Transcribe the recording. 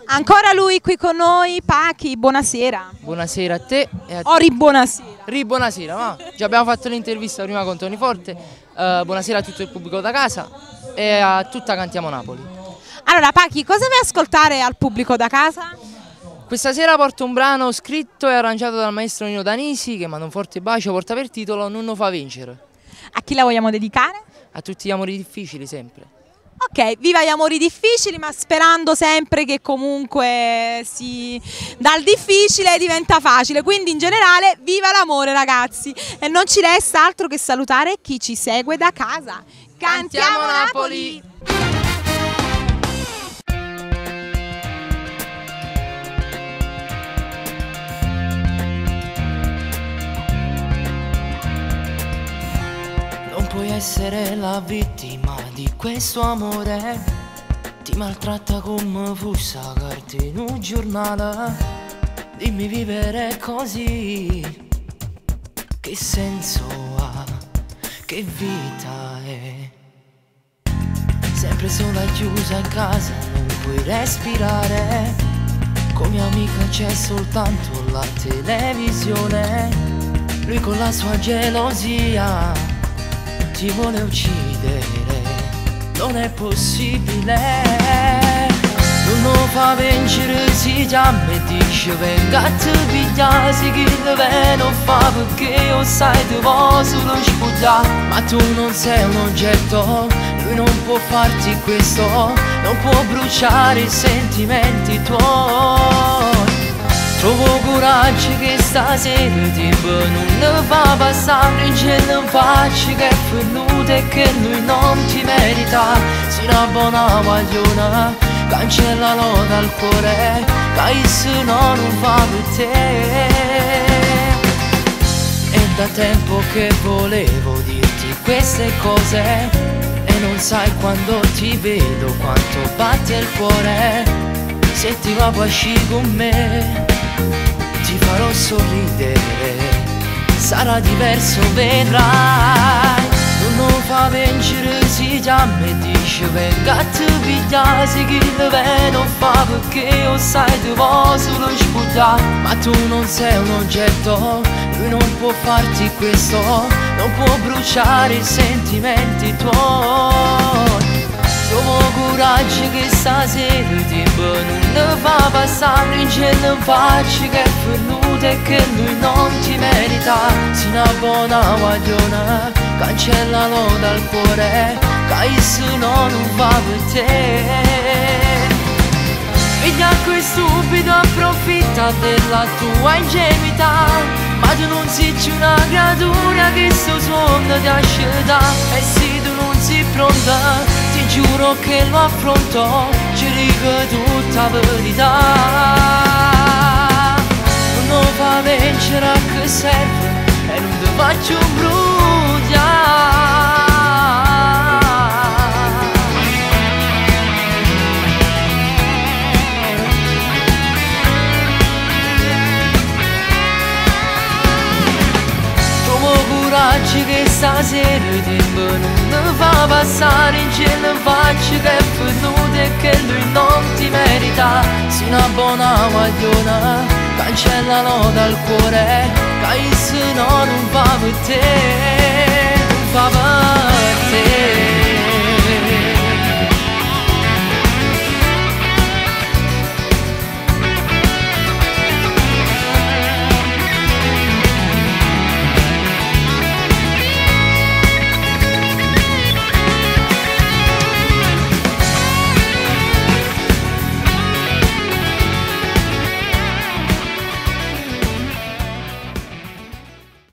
Ancora lui qui con noi, Pachi, buonasera. Buonasera a te e a te. Ori, buonasera. Buonasera, ma già abbiamo fatto l'intervista prima con Tony Forte. Buonasera a tutto il pubblico da casa e a tutta Cantiamo Napoli. Allora Pachi, cosa vuoi ascoltare al pubblico da casa? Questa sera porto un brano scritto e arrangiato dal maestro Nino Danisi che manda un forte bacio, porta per titolo Non fa vincere. A chi la vogliamo dedicare? A tutti gli amori difficili sempre. Ok, viva gli amori difficili, ma sperando sempre che comunque dal difficile diventa facile, quindi in generale viva l'amore ragazzi, e non ci resta altro che salutare chi ci segue da casa. Cantiamo Napoli! Non puoi essere la vittima di questo amore, ti maltratta come fosse carta in un giornale. Dimmi, vivere così che senso ha, che vita è? Sempre sola chiusa in casa, non puoi respirare, come amica c'è soltanto la televisione. Lui con la sua gelosia ti vuole uccidere, non è possibile. Non lo fa vincere, si chiama e dice venga a te pigliare, se chi deve non fa perché io sai te vuoi solo sputtare. Ma tu non sei un oggetto, lui non può farti questo, non può bruciare i sentimenti tuoi. Trovo coraggio che stasera il tempo non ne fa passare, c'è non faccio che è venuto e che lui non ti merita. Si una buona guagliona, cancellalo dal cuore, che se no non fa per te. È da tempo che volevo dirti queste cose e non sai quando ti vedo quanto batte il cuore. Se ti va puoi uscire con me, ti farò sorridere, sarà diverso, vedrai. Non lo fa vincere, si chiama e dice venga a te pigliare, se chi deve non fa perché io sai te vuoi solo sputtare. Ma tu non sei un oggetto, lui non può farti questo, non può bruciare i sentimenti tuoi. Trovo coraggio che stasera il tempo non ne fa passare, c'è non faccio che è venuto e che lui non ti merita. Si una buona guagliona, cancellalo dal cuore, che se no non va per te. Figlia qui stupido approfitta della tua ingenuità, ma tu non sei una creatura che sto suono ti asceta. E se tu non sei pronta, ti giuro che lo affronto, ci dico tutta la verità. Non lo fa vincere a che serve e non ti faccio bruciare. Coraggio che stasera il tempo non ne fa passare, in cielo faccio che è venuto e che lui non ti merita. Sei una buona guagliona, cancellalo dal cuore, che se no non va per te, non va per te.